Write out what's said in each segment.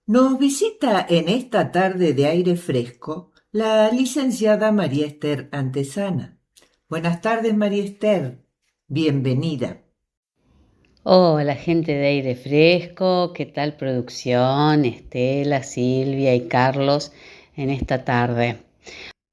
Nos visita en esta tarde de aire fresco la licenciada María Esther Antesana. Buenas tardes, María Esther. Bienvenida. Hola, gente de aire fresco, ¿qué tal producción? Estela, Silvia y Carlos en esta tarde.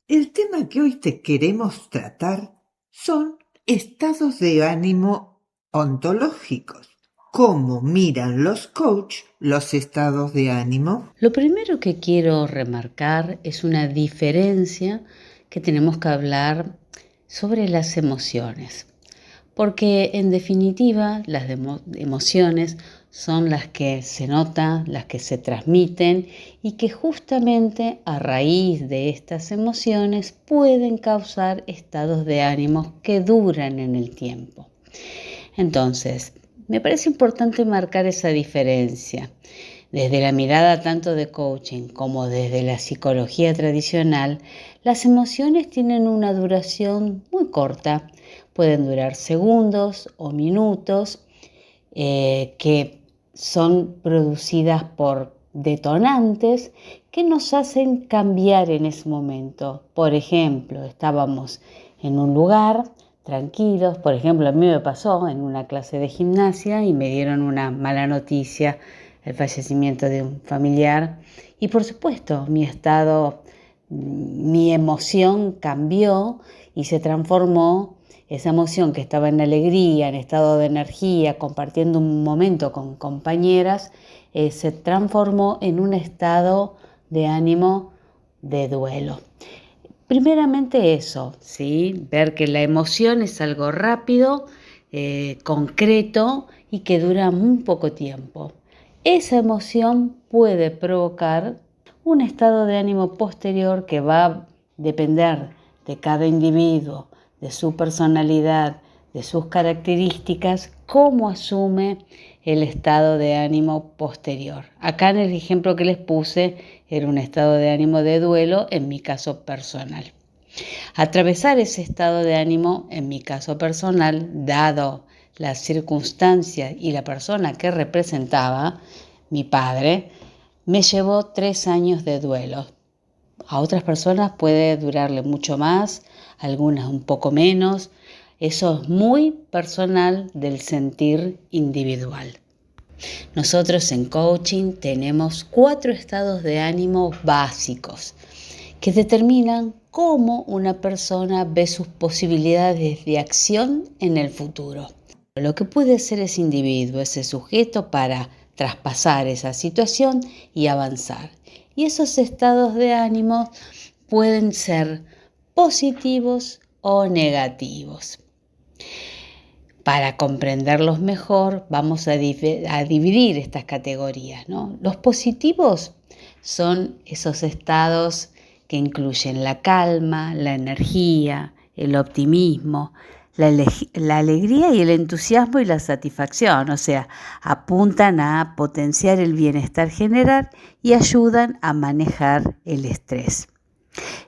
El tema que hoy te queremos tratar son estados de ánimo ontológicos. ¿Cómo miran los coach los estados de ánimo? Lo primero que quiero remarcar es una diferencia que tenemos que hablar sobre las emociones, porque en definitiva las emociones son las que se notan, las que se transmiten y que justamente a raíz de estas emociones pueden causar estados de ánimo que duran en el tiempo. Entonces, me parece importante marcar esa diferencia. Desde la mirada tanto de coaching como desde la psicología tradicional, las emociones tienen una duración muy corta. Pueden durar segundos o minutos que son producidas por detonantes que nos hacen cambiar en ese momento. Por ejemplo, estábamos en un lugar tranquilos, por ejemplo, a mí me pasó en una clase de gimnasia y me dieron una mala noticia, el fallecimiento de un familiar, y por supuesto mi estado, mi emoción cambió y se transformó. Esa emoción que estaba en alegría, en estado de energía, compartiendo un momento con compañeras, se transformó en un estado de ánimo de duelo. Primeramente eso, ¿sí? Ver que la emoción es algo rápido, concreto y que dura muy poco tiempo. Esa emoción puede provocar un estado de ánimo posterior que va a depender de cada individuo, de su personalidad, de sus características, cómo asume el estado de ánimo posterior. Acá en el ejemplo que les puse era un estado de ánimo de duelo en mi caso personal. Atravesar ese estado de ánimo en mi caso personal, dado las circunstancias y la persona que representaba, mi padre, me llevó 3 años de duelo. A otras personas puede durarle mucho más, algunas un poco menos. Eso es muy personal del sentir individual. Nosotros en coaching tenemos 4 estados de ánimo básicos que determinan cómo una persona ve sus posibilidades de acción en el futuro. Lo que puede ser ese individuo, ese sujeto para traspasar esa situación y avanzar. Y esos estados de ánimo pueden ser positivos o negativos. Para comprenderlos mejor, vamos a dividir estas categorías, ¿no? Los positivos son esos estados que incluyen la calma, la energía, el optimismo, la alegría y el entusiasmo y la satisfacción, o sea, apuntan a potenciar el bienestar general y ayudan a manejar el estrés.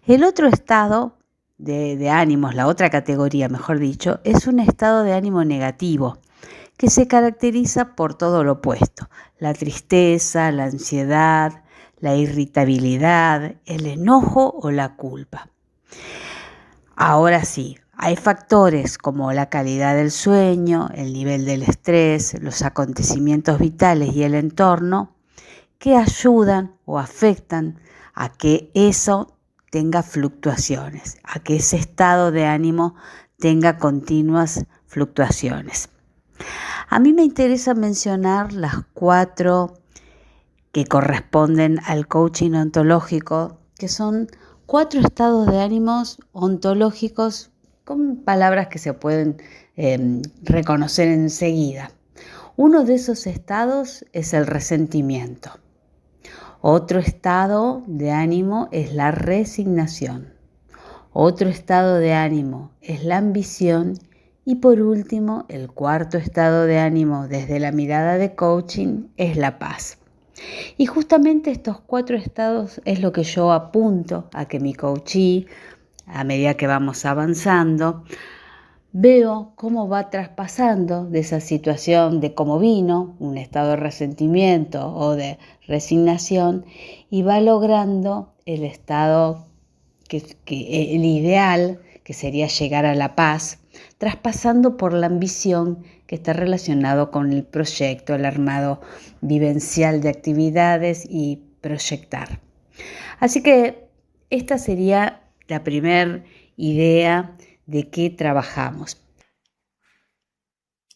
El otro estado de ánimos, la otra categoría, mejor dicho, es un estado de ánimo negativo, que se caracteriza por todo lo opuesto: la tristeza, la ansiedad, la irritabilidad, el enojo o la culpa. Ahora sí, hay factores como la calidad del sueño, el nivel del estrés, los acontecimientos vitales y el entorno que ayudan o afectan a que eso tenga fluctuaciones, a que ese estado de ánimo tenga continuas fluctuaciones. A mí me interesa mencionar las 4 que corresponden al coaching ontológico, que son 4 estados de ánimos ontológicos con palabras que se pueden reconocer enseguida. Uno de esos estados es el resentimiento. Otro estado de ánimo es la resignación. Otro estado de ánimo es la ambición. Y por último, el cuarto estado de ánimo desde la mirada de coaching es la paz. Y justamente estos 4 estados es lo que yo apunto a que mi coachee, a medida que vamos avanzando, veo cómo va traspasando de esa situación de cómo vino, un estado de resentimiento o de resignación, y va logrando el estado el ideal, que sería llegar a la paz, traspasando por la ambición que está relacionado con el proyecto, el armado vivencial de actividades y proyectar. Así que esta sería la primera idea de qué trabajamos.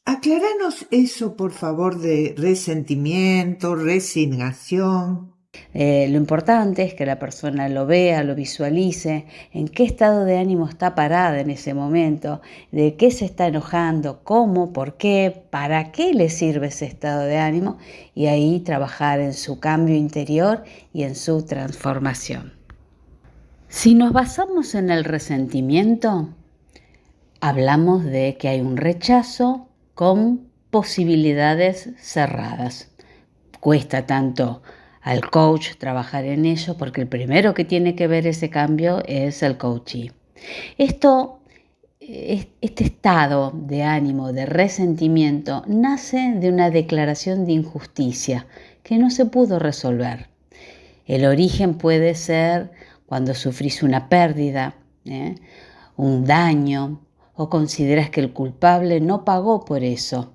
Acláranos eso, por favor, de resentimiento, resignación. Lo importante es que la persona lo vea, lo visualice, en qué estado de ánimo está parada en ese momento, de qué se está enojando, cómo, por qué, para qué le sirve ese estado de ánimo, y ahí trabajar en su cambio interior y en su transformación. Si nos basamos en el resentimiento, hablamos de que hay un rechazo con posibilidades cerradas. Cuesta tanto al coach trabajar en ello porque el primero que tiene que ver ese cambio es el coachee. Este estado de ánimo, de resentimiento, nace de una declaración de injusticia que no se pudo resolver. El origen puede ser cuando sufrís una pérdida, un daño, o consideras que el culpable no pagó por eso.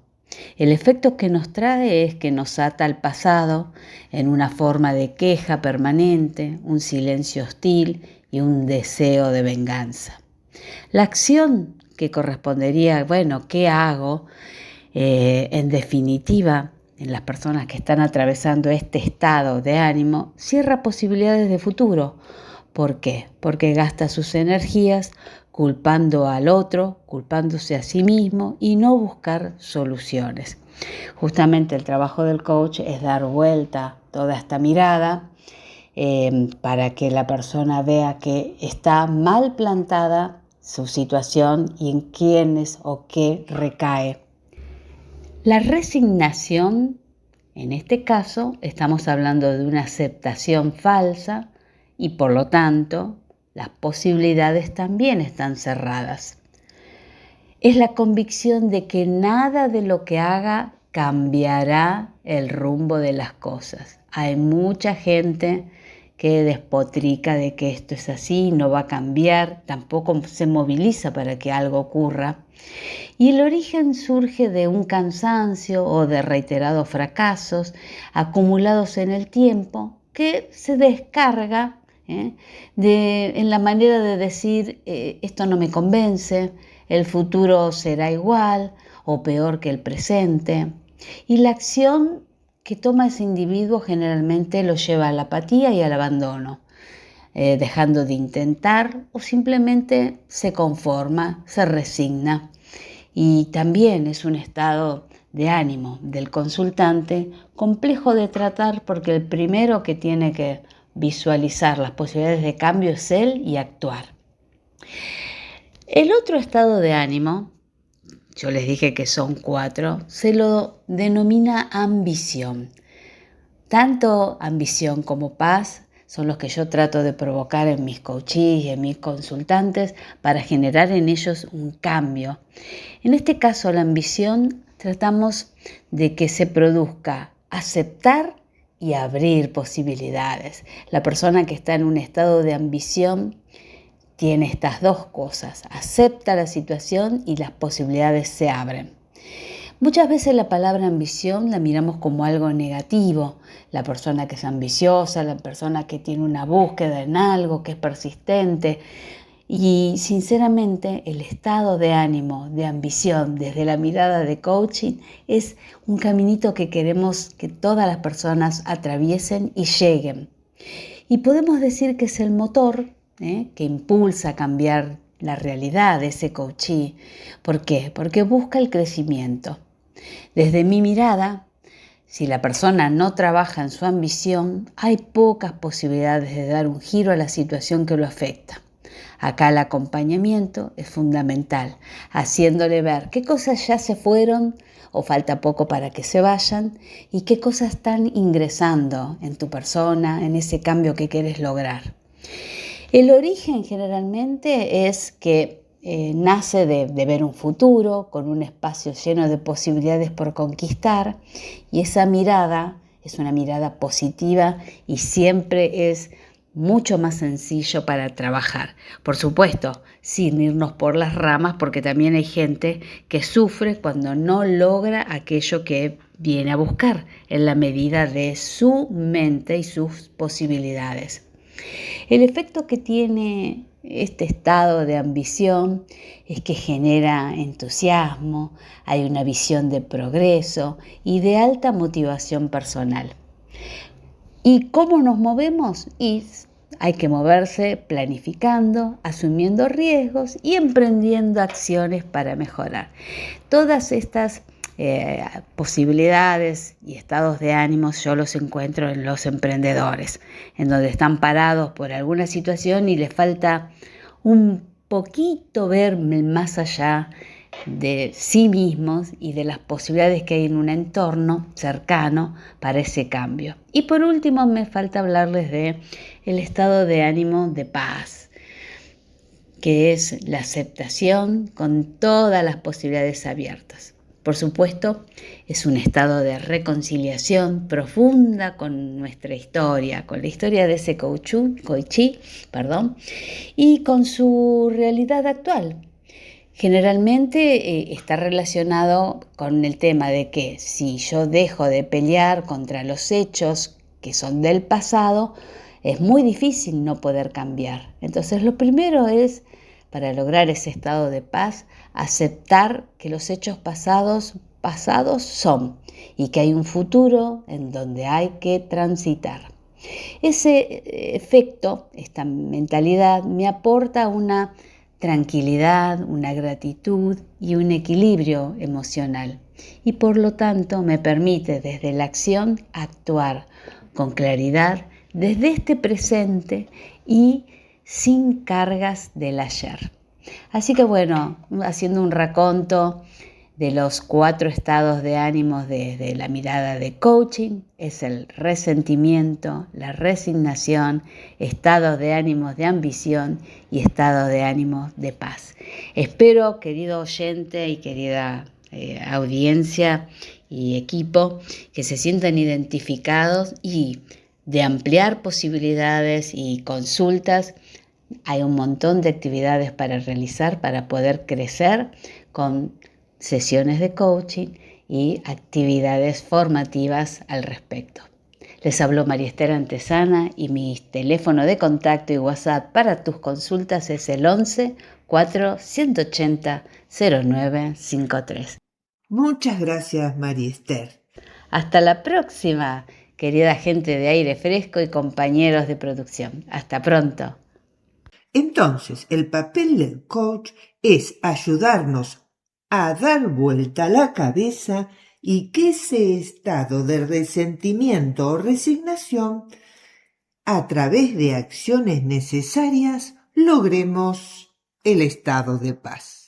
El efecto que nos trae es que nos ata al pasado en una forma de queja permanente, un silencio hostil y un deseo de venganza. La acción que correspondería, ¿qué hago? En definitiva, en las personas que están atravesando este estado de ánimo, cierra posibilidades de futuro. ¿Por qué? Porque gasta sus energías culpando al otro, culpándose a sí mismo y no buscar soluciones. Justamente el trabajo del coach es dar vuelta toda esta mirada para que la persona vea que está mal plantada su situación y en quiénes o qué recae. La resignación, en este caso, estamos hablando de una aceptación falsa y por lo tanto las posibilidades también están cerradas. Es la convicción de que nada de lo que haga cambiará el rumbo de las cosas. Hay mucha gente que despotrica de que esto es así, no va a cambiar, tampoco se moviliza para que algo ocurra. Y el origen surge de un cansancio o de reiterados fracasos acumulados en el tiempo que se descarga en la manera de decir esto no me convence, el futuro será igual o peor que el presente. Y la acción que toma ese individuo generalmente lo lleva a la apatía y al abandono, dejando de intentar o simplemente se conforma, se resigna. Y también es un estado de ánimo del consultante complejo de tratar porque el primero que tiene que visualizar las posibilidades de cambio es él y actuar. El otro estado de ánimo, yo les dije que son 4, se lo denomina ambición. Tanto ambición como paz son los que yo trato de provocar en mis coachees y en mis consultantes para generar en ellos un cambio. En este caso, la ambición tratamos de que se produzca aceptar y abrir posibilidades. La persona que está en un estado de ambición tiene estas dos cosas, acepta la situación y las posibilidades se abren. Muchas veces la palabra ambición la miramos como algo negativo. La persona que es ambiciosa, la persona que tiene una búsqueda en algo, que es persistente. Y sinceramente el estado de ánimo, de ambición, desde la mirada de coaching, es un caminito que queremos que todas las personas atraviesen y lleguen. Y podemos decir que es el motor que impulsa a cambiar la realidad de ese coachee. ¿Por qué? Porque busca el crecimiento. Desde mi mirada, si la persona no trabaja en su ambición, hay pocas posibilidades de dar un giro a la situación que lo afecta. Acá el acompañamiento es fundamental, haciéndole ver qué cosas ya se fueron o falta poco para que se vayan y qué cosas están ingresando en tu persona, en ese cambio que quieres lograr. El origen generalmente es que nace de ver un futuro con un espacio lleno de posibilidades por conquistar, y esa mirada es una mirada positiva y siempre es mucho más sencillo para trabajar. Por supuesto, sin irnos por las ramas, porque también hay gente que sufre cuando no logra aquello que viene a buscar en la medida de su mente y sus posibilidades. El efecto que tiene este estado de ambición es que genera entusiasmo, hay una visión de progreso y de alta motivación personal. ¿Y cómo nos movemos? Y hay que moverse planificando, asumiendo riesgos y emprendiendo acciones para mejorar. Todas estas posibilidades y estados de ánimo yo los encuentro en los emprendedores, en donde están parados por alguna situación y les falta un poquito ver más allá de sí mismos y de las posibilidades que hay en un entorno cercano para ese cambio. Y por último me falta hablarles de el estado de ánimo de paz, que es la aceptación con todas las posibilidades abiertas. Por supuesto, es un estado de reconciliación profunda con nuestra historia, con la historia de ese coachí, y con su realidad actual. Generalmente está relacionado con el tema de que si yo dejo de pelear contra los hechos que son del pasado, es muy difícil no poder cambiar. Entonces, lo primero es, para lograr ese estado de paz, aceptar que los hechos pasados son y que hay un futuro en donde hay que transitar. Ese efecto, esta mentalidad, me aporta una tranquilidad, una gratitud y un equilibrio emocional, y por lo tanto me permite desde la acción actuar con claridad desde este presente y sin cargas del ayer. Así que bueno, haciendo un raconto de los 4 estados de ánimos desde la mirada de coaching, es el resentimiento, la resignación, estados de ánimos de ambición y estados de ánimos de paz. Espero, querido oyente y querida audiencia y equipo, que se sientan identificados y de ampliar posibilidades y consultas. Hay un montón de actividades para realizar para poder crecer con sesiones de coaching y actividades formativas al respecto. Les habló María Esther Antesana y mi teléfono de contacto y WhatsApp para tus consultas es el 11 4 180 0953. Muchas gracias, María Esther. Hasta la próxima, querida gente de Aire Fresco y compañeros de producción. Hasta pronto. Entonces, el papel del coach es ayudarnos a dar vuelta a la cabeza y que ese estado de resentimiento o resignación, a través de acciones necesarias, logremos el estado de paz.